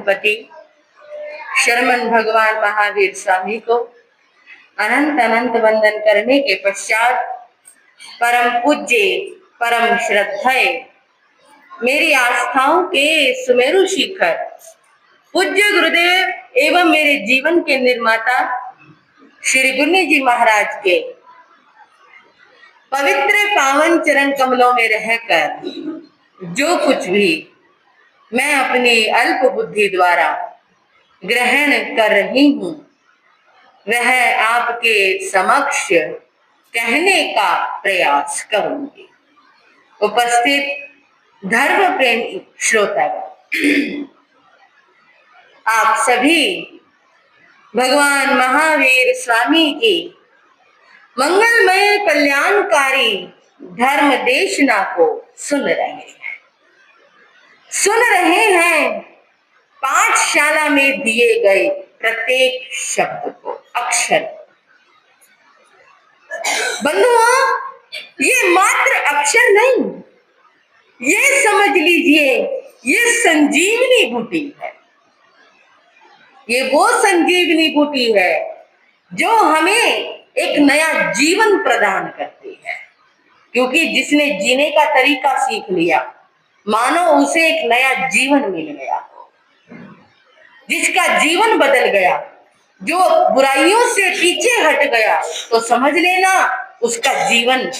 गणपति शरमन भगवान महावीर स्वामी को अनंत अनंत वंदन करने के पश्चात परम पूज्य परम श्रद्धेय मेरी आस्थाओं के सुमेरु शिखर पूज्य गुरुदेव एवं मेरे जीवन के निर्माता श्री गुरु जी महाराज के पवित्र पावन चरण कमलों में रहकर जो कुछ भी मैं अपनी अल्प बुद्धि द्वारा ग्रहण कर रही हूं वह आपके समक्ष कहने का प्रयास करूंगी। उपस्थित धर्म प्रेमी श्रोतागण, आप सभी भगवान महावीर स्वामी की मंगलमय कल्याणकारी धर्म देशना को सुन रहे हैं पाठशाला में दिए गए प्रत्येक शब्द को, अक्षर। बंधुओं, ये मात्र अक्षर नहीं, ये समझ लीजिए ये संजीवनी बूटी है। ये वो संजीवनी बूटी है जो हमें एक नया जीवन प्रदान करती है, क्योंकि जिसने जीने का तरीका सीख लिया मानो उसे एक नया जीवन मिल गया, जिसका जीवन बदल गया, जो बुराइयों से पीछे हट गया तो समझ लेना उसका जीवन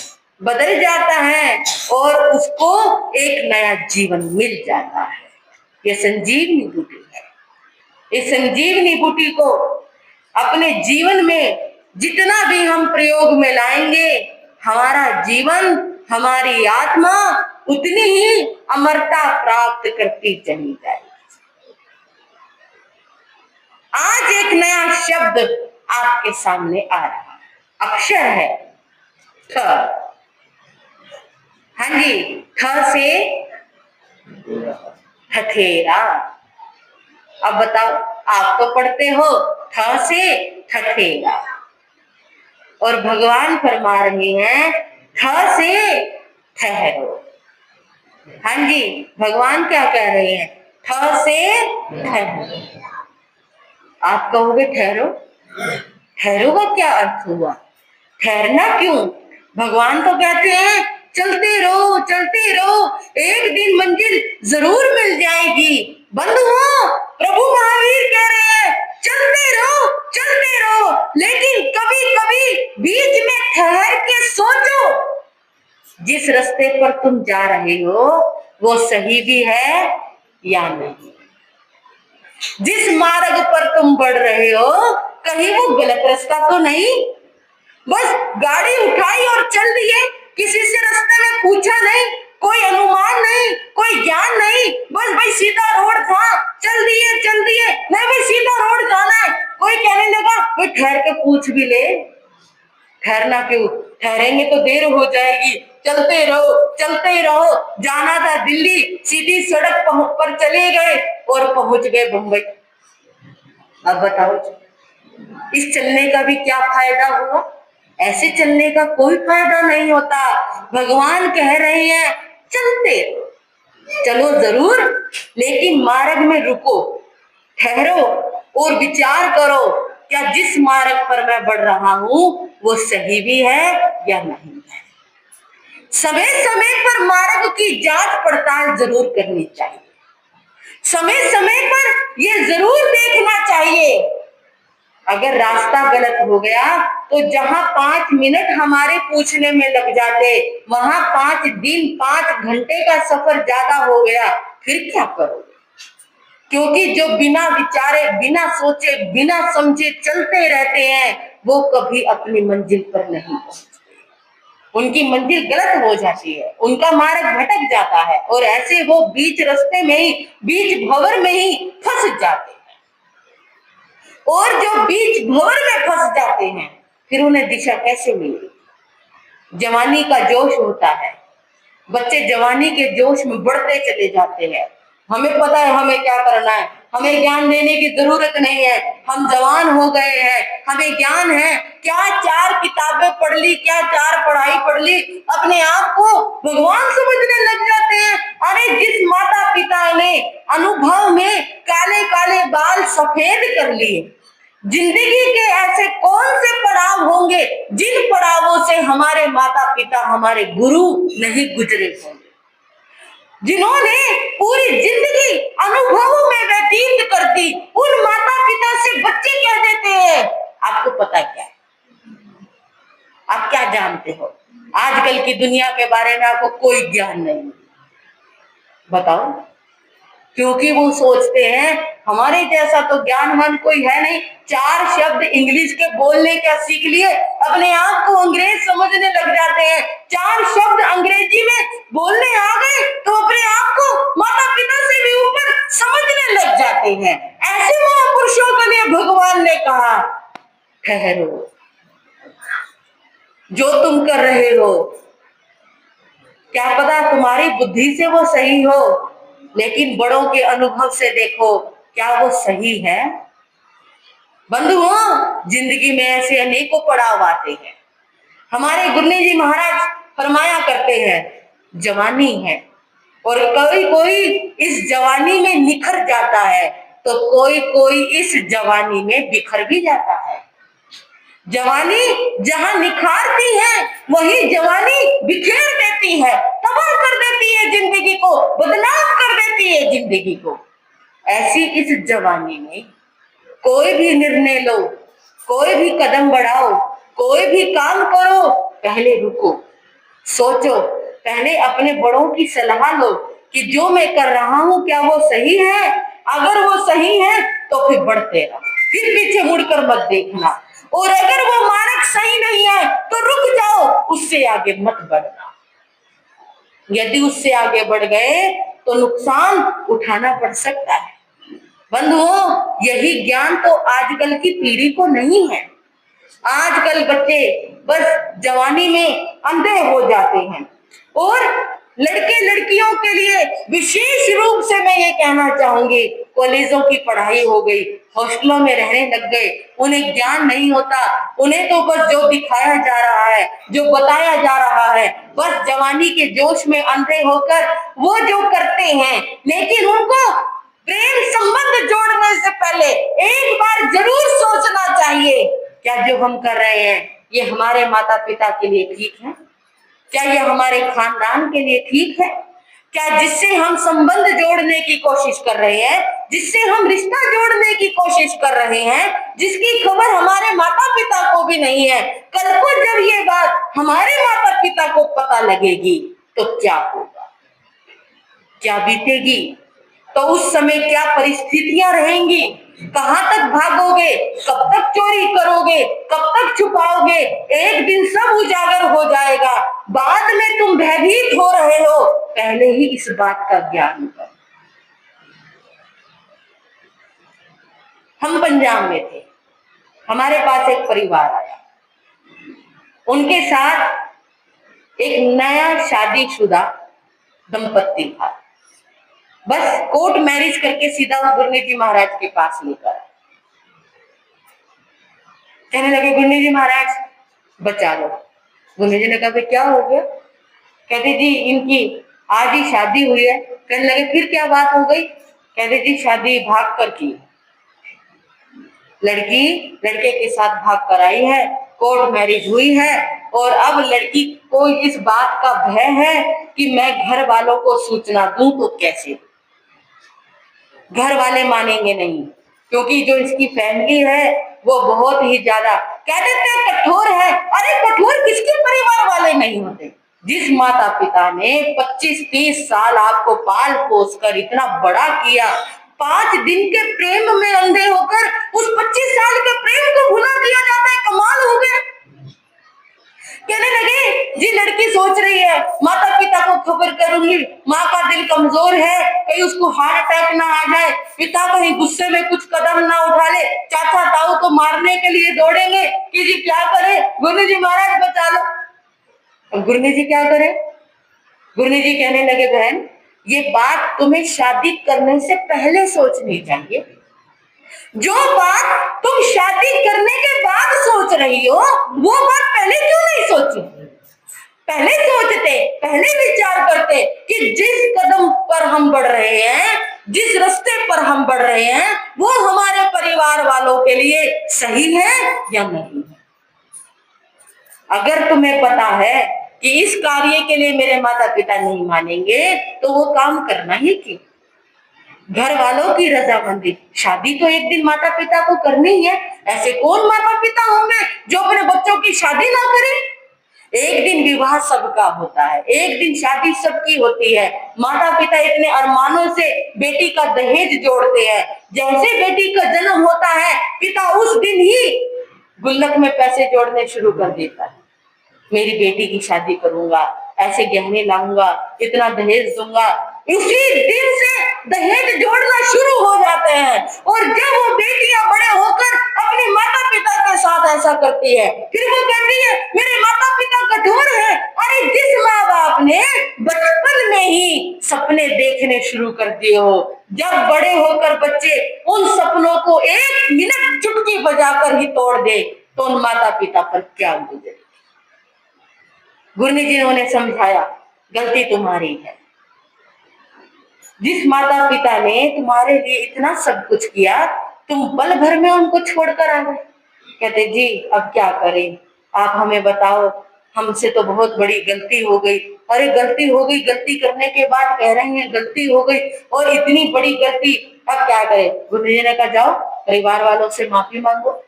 बदल जाता है और उसको एक नया जीवन मिल जाता है। ये संजीवनी बूटी है। इस संजीवनी बूटी को अपने जीवन में जितना भी हम प्रयोग में लाएंगे हमारा जीवन, हमारी आत्मा उतनी ही अमरता प्राप्त करती चली जाएगी। आज एक नया शब्द आपके सामने आ रहा है, अक्षर है ठ। हाँ जी, ठ से ठठेरा। अब बताओ, आप तो पढ़ते हो ठ से ठठेरा और भगवान फरमा रहे हैं ठ से ठहरो। हाँ जी, भगवान क्या कह रहे हैं? ठ से ठहरो। आप कहोगे ठहरो, ठहरो का क्या अर्थ हुआ? ठहरना क्यों? भगवान तो कहते हैं चलते रहो, एक दिन मंजिल जरूर मिल जाएगी। बंधुओं, प्रभु महावीर कह रहे हैं चलते रहो, लेकिन कभी कभी बीच में ठहर के सोचो, जिस रास्ते पर तुम जा रहे हो वो सही भी है या नहीं। जिस मार्ग पर तुम बढ़ रहे हो कहीं वो गलत रास्ता तो नहीं। बस गाड़ी उठाई और चल दिए, किसी से रास्ते में पूछा नहीं, कोई अनुमान नहीं, कोई ज्ञान नहीं, बस भाई सीधा रोड था, चल दिए नहीं भाई सीधा रोड जाना है। कोई कहने लगा भाई ठहर के पूछ भी ले। ठहरना क्यों? ठहरेंगे तो देर हो जाएगी। चलते रहो। जाना था दिल्ली, सीधी सड़क पर चले गए और पहुंच गए बंबई। अब बताओ इस चलने का भी क्या फायदा हुआ? ऐसे चलने का कोई फायदा नहीं होता। भगवान कह रहे हैं चलते चलो जरूर, लेकिन मार्ग में रुको, ठहरो और विचार करो क्या जिस मार्ग पर मैं बढ़ रहा हूं वो सही भी है या नहीं है। समय समय पर मार्ग की जांच पड़ताल जरूर करनी चाहिए। समय समय पर ये जरूर देखना चाहिए, अगर रास्ता गलत हो गया तो जहां 5 मिनट हमारे पूछने में लग जाते वहां 5 दिन 5 घंटे का सफर ज्यादा हो गया, फिर क्या करोगे? क्योंकि जो बिना विचारे, बिना सोचे, बिना समझे चलते रहते हैं वो कभी अपनी मंजिल पर नहीं पहुंचते। उनकी मंजिल गलत हो जाती है, उनका मार्ग भटक जाता है और ऐसे वो बीच रास्ते में ही, बीच भंवर में ही फंस जाते हैं। और जो बीच भंवर में फंस जाते हैं फिर उन्हें दिशा कैसे मिलेगी? जवानी का जोश होता है, बच्चे जवानी के जोश में बढ़ते चले जाते हैं। हमें पता है हमें क्या करना है, हमें ज्ञान देने की जरूरत नहीं है, हम जवान हो गए हैं, हमें ज्ञान है। क्या 4 किताबें पढ़ ली, क्या 4 पढ़ाई पढ़ ली, अपने आप को भगवान समझने लग जाते हैं। अरे जिस माता पिता ने अनुभव में काले काले बाल सफेद कर लिए, जिंदगी के ऐसे कौन से पड़ाव होंगे जिन पड़ावों से हमारे माता पिता, हमारे गुरु नहीं गुजरे होंगे, जिन्होंने पूरी जिंदगी अनुभवों में व्यतीत कर दी। उन माता पिता से बच्चे क्या देते हैं, आपको पता क्या है? आप क्या जानते हो? आजकल की दुनिया के बारे में आपको कोई ज्ञान नहीं, बताओ। क्योंकि वो सोचते हैं हमारे जैसा तो ज्ञानवान कोई है नहीं, 4 शब्द इंग्लिश के बोलने क्या सीख लिए, अपने आप को अंग्रेज समझने लग जाते हैं। 4 शब्द अंग्रेजी में बोलने आ गए तो अपने आप को माता पिता से भी ऊपर समझने लग जाते हैं। ऐसे महापुरुषों के लिए भगवान ने कहा, ठहरो, जो तुम कर रहे हो क्या पता तुम्हारी बुद्धि से वो सही हो, लेकिन बड़ों के अनुभव से देखो क्या वो सही है? बंधुओं, जिंदगी में ऐसे अनेकों पड़ाव आते हैं। हमारे गुरु जी महाराज फरमाया करते हैं, जवानी है और कोई कोई इस जवानी में निखर जाता है तो कोई कोई इस जवानी में बिखर भी जाता है। जवानी जहां निखारती है वही जवानी बिखेर देती है, तबाह कर देती है जिंदगी को, बदनाम कर देती है जिंदगी को। ऐसी इस जवानी में कोई भी निर्णय लो, कोई भी कदम बढ़ाओ, कोई भी काम करो, पहले रुको, सोचो, पहले अपने बड़ों की सलाह लो कि जो मैं कर रहा हूं क्या वो सही है। अगर वो सही है तो फिर बढ़ते रहो, फिर पीछे मुड़कर मत देखना, और अगर वो मार्ग सही नहीं है तो रुक जाओ, उससे आगे मत बढ़ना। यदि उससे आगे बढ़ गए तो नुकसान उठाना पड़ सकता है। बंधुओं, यही ज्ञान तो आजकल की पीढ़ी को नहीं है। आजकल बच्चे बस जवानी में अंधे हो जाते हैं, और लड़के लड़कियों के लिए विशेष रूप से मैं ये कहना चाहूंगी, कॉलेजों की पढ़ाई हो गई, हॉस्टलों में रहने लग गए, उन्हें ज्ञान नहीं होता, उन्हें तो बस जो दिखाया जा रहा है, जो बताया जा रहा है, बस जवानी के जोश में अंधे होकर वो जो करते हैं। लेकिन उनको प्रेम संबंध जोड़ने से पहले एक बार जरूर सोचना चाहिए, क्या जो हम कर रहे हैं ये हमारे माता पिता के लिए ठीक है? क्या ये हमारे खानदान के लिए ठीक है? क्या जिससे हम संबंध जोड़ने की कोशिश कर रहे हैं, जिससे हम रिश्ता जोड़ने की कोशिश कर रहे हैं, जिसकी खबर हमारे माता पिता को भी नहीं है, कल को जब ये बात हमारे माता पिता को पता लगेगी तो क्या होगा, क्या बीतेगी, तो उस समय क्या परिस्थितियां रहेंगी, कहां तक भागोगे, कब तक चोरी करोगे, कब तक छुपाओगे? एक दिन सब उजागर हो जाएगा, बाद में तुम भयभीत हो रहे हो, पहले ही इस बात का ज्ञान करो। हम पंजाब में थे, हमारे पास एक परिवार आया, उनके साथ एक नया शादीशुदा दंपत्ति था। बस कोर्ट मैरिज करके सीधा वो गुरु जी महाराज के पास लेकर आए। कहने लगे, गुरु जी महाराज बचा लो। गुरु जी ने कहा, क्या हो गया? कहते जी इनकी आज ही शादी हुई है। कहने लगे, फिर क्या बात हो गई? कहते जी शादी भाग कर की, लड़की लड़के के साथ भाग कर आई है, कोर्ट मैरिज हुई है, और अब लड़की को इस बात का भय है कि मैं घर वालों को सूचना दूं तो कैसे, घर वाले मानेंगे नहीं, क्योंकि जो इसकी फैमिली है वो बहुत ही ज्यादा कह देते हैं कठोर है। अरे कठोर किसके परिवार वाले नहीं होते? जिस माता पिता ने 25-30 साल आपको पाल पोस कर इतना बड़ा किया, 5 दिन के प्रेम में अंधे होकर उस 25 साल के प्रेम को भुला दिया जाता है, कमाल हो गया। कहने लगे, जी लड़की सोच रही है माता पिता को खबर करूंगी, माँ का दिल कमजोर है, कहीं उसको हार्ट अटैक ना आ जाए, पिता कहीं गुस्से में कुछ कदम ना उठा ले, चाचा ताऊ को मारने के लिए दौड़ेंगे कि जी क्या करे, गुरु जी महाराज बचा लो। गुरु जी क्या करे? गुरु जी कहने लगे, बहन ये बात तुम्हें शादी करने से पहले सोचनी चाहिए। जो बात तुम शादी करने के बाद सोच रही हो वो बात पहले क्यों नहीं सोची? पहले सोचते, पहले विचार करते कि जिस कदम पर हम बढ़ रहे हैं, जिस रास्ते पर हम बढ़ रहे हैं, वो हमारे परिवार वालों के लिए सही है या नहीं। अगर तुम्हें पता है कि इस कार्य के लिए मेरे माता पिता नहीं मानेंगे तो वो काम करना ही क्यों? घर वालों की रजामंदी, शादी तो एक दिन माता पिता को करनी ही है। ऐसे कौन माता पिता होंगे जो अपने बच्चों की शादी ना करें? एक दिन विवाह सबका होता है, एक दिन शादी सबकी होती है। माता पिता इतने अरमानों से बेटी का दहेज जोड़ते हैं। जैसे बेटी का जन्म होता है, पिता उस दिन ही गुल्लक में पैसे जोड़ने शुरू कर देता है। मेरी बेटी की शादी करूंगा, ऐसे गहने लाऊंगा, इतना दहेज दूंगा। उसी दिन से दहेज जोड़ना शुरू हो जाते हैं। और जब वो बेटियां बड़े होकर अपने माता पिता के साथ ऐसा करती है, फिर वो कहती है मेरे माता पिता कठोर है। अरे जिस माँ बाप ने बचपन में ही सपने देखने शुरू कर दिए हो, जब बड़े होकर बच्चे उन सपनों को एक मिनट चुटकी बजाकर ही तोड़ दे, तो उन माता पिता पर क्या गुजरे। गुरु जी ने समझाया, गलती तुम्हारी है। जिस माता पिता ने तुम्हारे लिए इतना सब कुछ किया, तुम पल भर में उनको छोड़कर आ गए। कहते जी अब क्या करें, आप हमें बताओ, हमसे तो बहुत बड़ी गलती हो गई। अरे गलती हो गई, गलती करने के बाद कह रहे हैं गलती हो गई और इतनी बड़ी गलती, अब क्या करें? गुरु जी ने कहा जाओ परिवार वालों से माफी मांगो।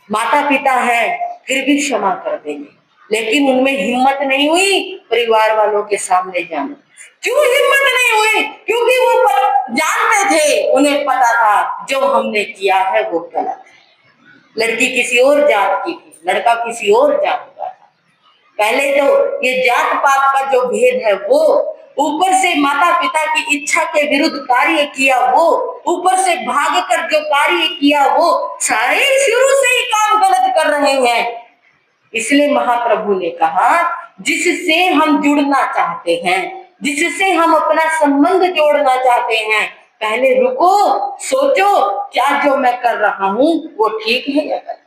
माता पिता है फिर भी क्षमा कर देंगे, लेकिन उनमें हिम्मत नहीं हुई परिवार वालों के सामने जाने। क्यों हिम्मत नहीं हुई? क्योंकि वो जानते थे, उन्हें पता था जो हमने किया है वो गलत है। लड़की किसी और जात की थी, लड़का किसी और जात का था। पहले तो ये जात पात का जो भेद है वो, ऊपर से माता पिता की इच्छा के विरुद्ध कार्य किया वो, ऊपर से भागकर जो कार्य किया वो, सारे शुरू से ही काम गलत कर रहे हैं। इसलिए महाप्रभु ने कहा जिससे हम जुड़ना चाहते हैं, जिससे हम अपना संबंध जोड़ना चाहते हैं, पहले रुको, सोचो क्या जो मैं कर रहा हूं वो ठीक है या गलत।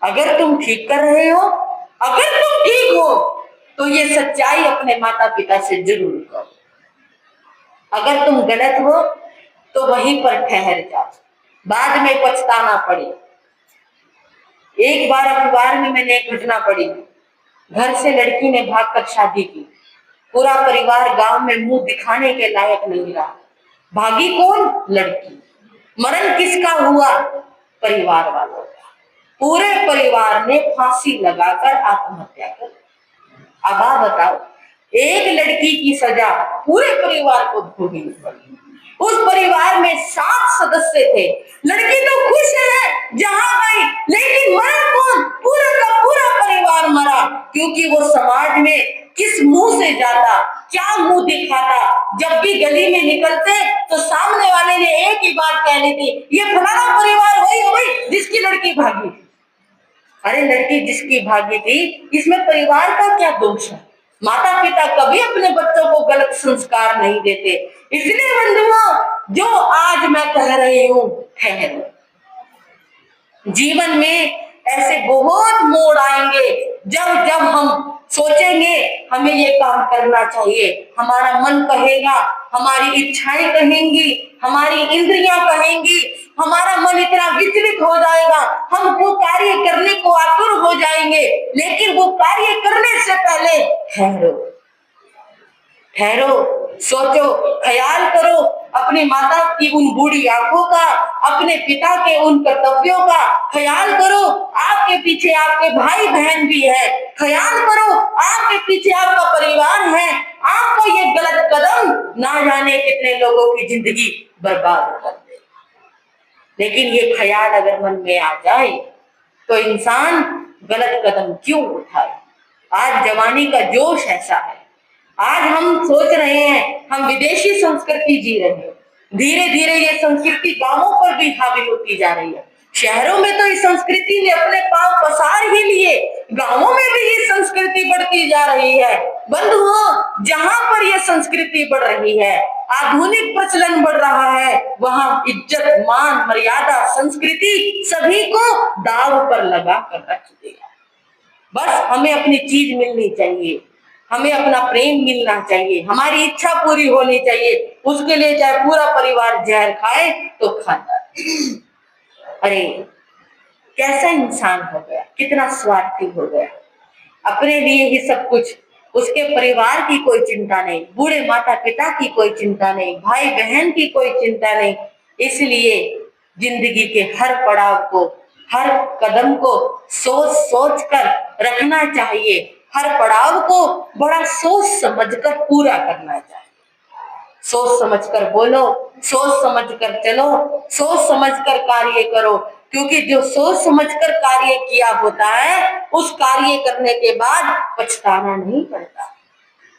अगर तुम ठीक कर रहे हो, अगर तुम ठीक हो, तो ये सच्चाई अपने माता पिता से जरूर करो। अगर तुम गलत हो तो वहीं पर ठहर जाओ, बाद में पछताना पड़े। एक बार अखबार में मैंने एक घटना पढ़ी, घर से लड़की ने भागकर शादी की, पूरा परिवार गांव में मुंह दिखाने के लायक नहीं रहा। भागी कौन? लड़की। मरण किसका हुआ? परिवार वालों का। पूरे परिवार ने फांसी लगाकर आत्महत्या कर। अब आप बताओ, एक लड़की की सजा पूरे परिवार को भोगनी पड़ी। उस परिवार में 7 सदस्य थे। लड़की तो खुश है जहां गई, लेकिन मरा कौन? पूरा का पूरा परिवार मरा। क्योंकि वो समाज में किस मुंह से जाता, क्या मुंह दिखाता। जब भी गली में निकलते तो सामने वाले ने एक ही बात कहनी थी, ये फलाना परिवार वही हो गई जिसकी लड़की भागी। अरे लड़की जिसकी भागी थी, इसमें परिवार का क्या दोष है? माता पिता कभी अपने बच्चों को गलत संस्कार नहीं देते। इसलिए बंधुओं, जो आज मैं कह रही हूं, ठहरो। जीवन में ऐसे बहुत मोड़ आएंगे जब जब हम सोचेंगे हमें ये काम करना चाहिए, हमारा मन कहेगा, हमारी इच्छाएं कहेंगी, हमारी इंद्रियां कहेंगी, हमारा मन इतना विचलित हो जाएगा, हम वो कार्य करने को आतुर हो जाएंगे। लेकिन वो कार्य करने से पहले ठहरो, ठहरो, सोचो, ख्याल करो अपनी माता की उन बूढ़ी आंखों का, अपने पिता के उन कर्तव्यों का ख्याल करो। आपके पीछे आपके भाई बहन भी है, ख्याल करो आपके पीछे आपका परिवार है। आपका ये गलत कदम ना जाने कितने लोगों की जिंदगी बर्बाद कर दे। लेकिन ये ख्याल अगर मन में आ जाए तो इंसान गलत कदम क्यों उठाए। आज जवानी का जोश ऐसा है, आज हम सोच रहे हैं हम विदेशी संस्कृति जी रहे हैं। धीरे धीरे ये संस्कृति गांवों पर भी हावी होती जा रही है। शहरों में तो इस संस्कृति ने अपने पांव पसार ही लिए, गांवों में भी ये संस्कृति बढ़ती जा रही है। बंधुओं, जहां पर ये संस्कृति बढ़ रही है, आधुनिक प्रचलन बढ़ रहा है, वहां इज्जत, मान, मर्यादा, संस्कृति सभी को दांव पर लगा कर रख दिया। बस हमें अपनी चीज मिलनी चाहिए, हमें अपना प्रेम मिलना चाहिए, हमारी इच्छा पूरी होनी चाहिए। उसके लिए चाहे पूरा परिवार जहर खाए तो खाता। अरे कैसा इंसान हो गया, कितना स्वार्थी हो गया, अपने लिए ही सब कुछ। उसके परिवार की कोई चिंता नहीं, बूढ़े माता पिता की कोई चिंता नहीं, भाई बहन की कोई चिंता नहीं। इसलिए जिंदगी के हर पड़ाव को, हर कदम को सोच सोच कर रखना चाहिए। हर पड़ाव को बड़ा सोच समझकर पूरा करना चाहिए। सोच समझकर बोलो, सोच समझकर चलो, सोच समझकर कार्य करो, क्योंकि जो सोच समझकर कार्य किया होता है, उस कार्य करने के बाद पछताना नहीं पड़ता।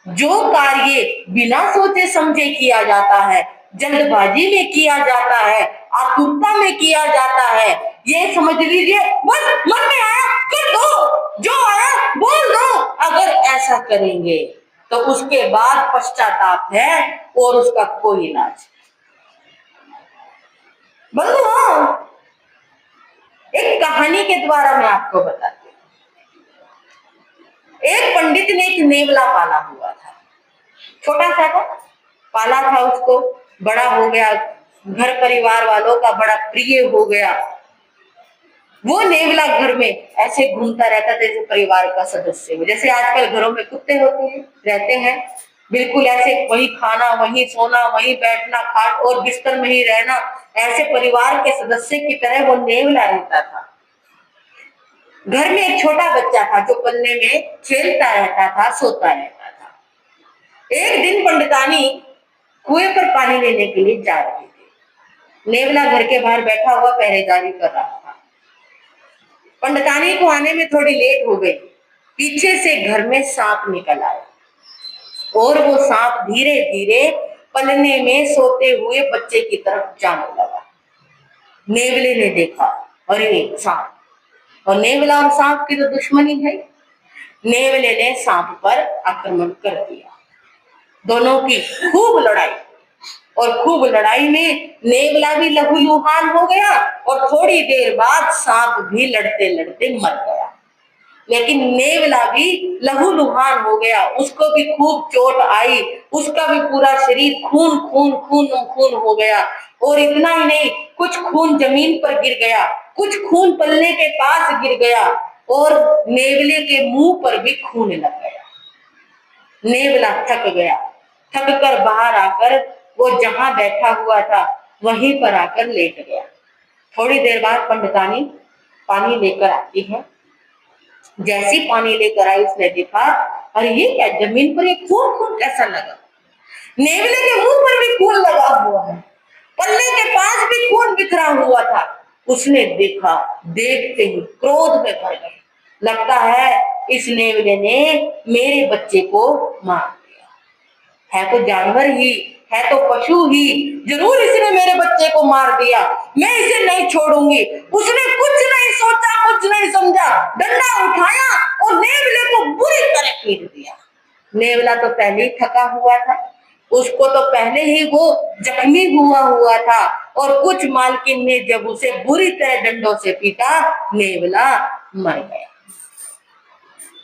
जो कार्य बिना सोचे समझे किया जाता है, जल्दबाजी में किया जाता है, आतुरता में किया जाता है, ये समझ लीजिए बस मन में आया कर दो, जो आया बोल दो। अगर ऐसा करेंगे तो उसके बाद पश्चाताप है और उसका कोई इलाज। बंधुओं, एक कहानी के द्वारा मैं आपको बताती हूँ। एक पंडित ने एक नेवला पाला हुआ था, छोटा सा था, पाला था उसको, बड़ा हो गया, घर परिवार वालों का बड़ा प्रिय हो गया। वो नेवला घर में ऐसे घूमता रहता था जैसे परिवार का सदस्य हो, जैसे आजकल घरों में कुत्ते होते हैं, रहते हैं, बिल्कुल ऐसे, वही खाना, वही सोना, वही बैठना, खाट और बिस्तर में ही रहना, ऐसे परिवार के सदस्य की तरह वो नेवला रहता था। घर में एक छोटा बच्चा था जो पल्ले में खेलता रहता था, सोता रहता था। एक दिन पंडितानी कुएं पर पानी लेने के लिए जा रही थी। नेवला घर के बाहर बैठा हुआ पहरेदारी कर रहा था। पंडितानी को आने में थोड़ी लेट हो गई। पीछे से घर में सांप निकल आया और वो सांप धीरे धीरे पलने में सोते हुए बच्चे की तरफ जाने लगा। नेवले ने देखा, अरे सांप, और नेवला और सांप की तो दुश्मनी है। नेवले ने सांप पर आक्रमण कर दिया। दोनों की खूब लड़ाई, और खूब लड़ाई में नेवला भी लहूलुहान हो गया और थोड़ी देर बाद सांप भी लड़ते लड़ते मर गया। लेकिन नेवला भी लहूलुहान हो गया, उसको भी खूब चोट आई, उसका भी पूरा शरीर खून खून खून खून हो गया। और इतना ही नहीं, कुछ खून जमीन पर गिर गया, कुछ खून पल्ले के पास गिर गया, और नेवले के मुंह पर भी खून लग गया। नेवला थक गया, थक कर बाहर आकर वो जहां बैठा हुआ था वहीं पर आकर लेट गया। थोड़ी देर बाद पंडितानी पानी लेकर आती है। जैसी पानी लेकर आई, उसने देखा, अरे ये क्या, जमीन पर ये खून खून कैसा लगा? नेवले के मुंह पर भी खून लगा हुआ है, पल्ले के पास भी खून बिखरा हुआ था। उसने देखा, देखते ही क्रोध में भर गई। लगता है इस नेवले ने मेरे बच्चे को मार दिया है, तो जानवर ही है, तो पशु ही, जरूर इसने मेरे बच्चे को मार दिया, मैं इसे नहीं छोड़ूंगी। उसने कुछ नहीं सोचा, कुछ नहीं समझा, डंडा उठाया और नेवले को बुरी तरह पीट दिया। नेवला तो पहले ही थका हुआ था, उसको तो पहले ही वो जख्मी हुआ था, और कुछ मालकिन ने जब उसे बुरी तरह डंडों से पीटा, नेवला मर गया।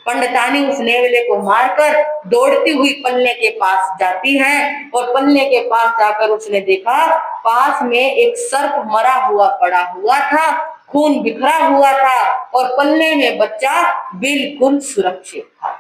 पंडितानी उस नेवले को मारकर दौड़ती हुई पल्ले के पास जाती है, और पल्ले के पास जाकर उसने देखा, पास में एक सर्प मरा हुआ पड़ा हुआ था, खून बिखरा हुआ था, और पल्ले में बच्चा बिल्कुल सुरक्षित था।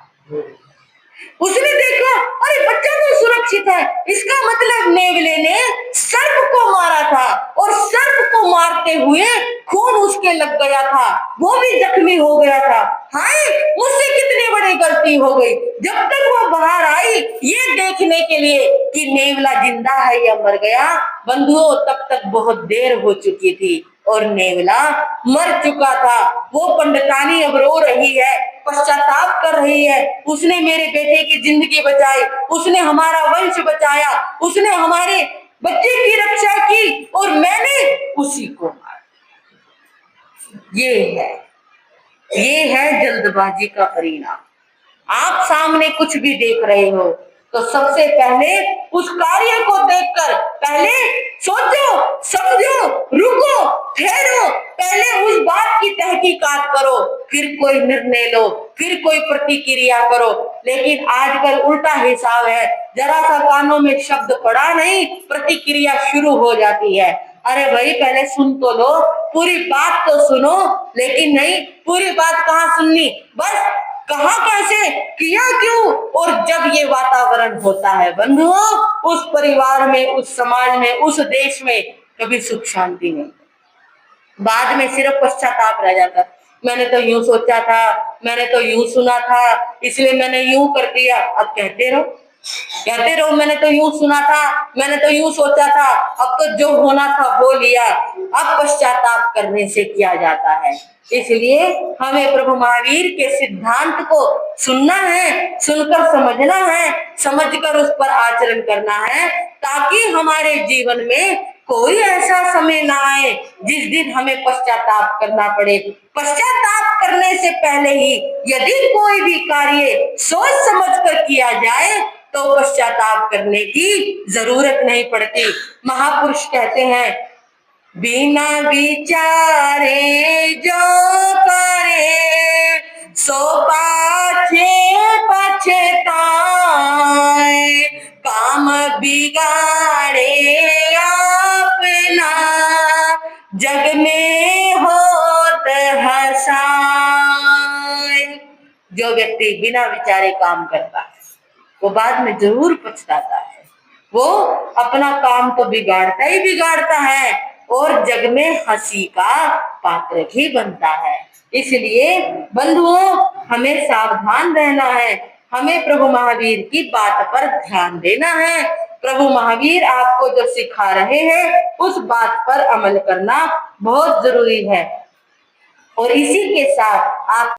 उसने देखा, अरे बच्चा तो सुरक्षित है, इसका मतलब नेवले ने सर्प को मारा था, और सर्प को मारते हुए खून उसके लग गया था, वो भी जख्मी हो गया था। हाय, मुझसे कितनी बड़ी गलती हो गई। जब तक वो बाहर आई ये देखने के लिए कि नेवला जिंदा है या मर गया, बंधुओं, तब तक बहुत देर हो चुकी थी और नेवला मर चुका था। वो पंडितानी अब रो रही है, पश्चाताप कर रही है, उसने मेरे बेटे की जिंदगी बचाई, उसने हमारा वंश बचाया, उसने हमारे बच्चे की रक्षा की, और मैंने उसी को मारा। ये है ये है जल्दबाजी का परिणाम। आप सामने कुछ भी देख रहे हो तो सबसे पहले उस कार्य को देखकर पहले सोचो, समझो, रुको, ठहरो, पहले उस बात की तहकीकात करो, फिर कोई निर्णय लो, फिर कोई प्रतिक्रिया करो। लेकिन आजकल उल्टा हिसाब है, जरा सा कानों में शब्द पड़ा नहीं, प्रतिक्रिया शुरू हो जाती है। अरे भाई पहले सुन तो लो, पूरी बात तो सुनो। लेकिन नहीं, पूरी बात कहाँ सुननी, बस कहा कैसे, किया क्यों। और जब ये वातावरण होता है बंधुओं, उस परिवार में, उस समाज में, उस देश में कभी सुख शांति नहीं, बाद में सिर्फ पश्चाताप रह जाता। मैंने तो यूं सोचा था, मैंने तो यूं सुना था, इसलिए मैंने यूं कर दिया। अब कहते रहो मैंने तो यूं सुना था, मैंने तो यूं सोचा था, अब तो जो होना था हो लिया। अब पश्चाताप करने से किया जाता है। इसलिए हमें प्रभु महावीर के सिद्धांत को सुनना है, सुनकर समझना है, समझकर उस पर आचरण करना है, ताकि हमारे जीवन में कोई ऐसा समय ना आए जिस दिन हमें पश्चाताप करना पड़े। पश्चाताप करने से पहले ही यदि कोई भी कार्य सोच समझ कर किया जाए तो पश्चाताप करने की जरूरत नहीं पड़ती। महापुरुष कहते हैं, बिना विचारे जो करे सो पाछे पछताए, काम बिगाड़े अपना जग में होत हसाए। जो व्यक्ति बिना विचारे काम करता है वो बाद में जरूर पछताता है। वो अपना काम तो बिगाड़ता ही बिगाड़ता है और जग में हंसी का पात्र भी बनता है। इसलिए बंधुओं, हमें सावधान रहना है, हमें प्रभु महावीर की बात पर ध्यान देना है। प्रभु महावीर आपको जो सिखा रहे हैं उस बात पर अमल करना बहुत जरूरी है। और इसी के साथ आप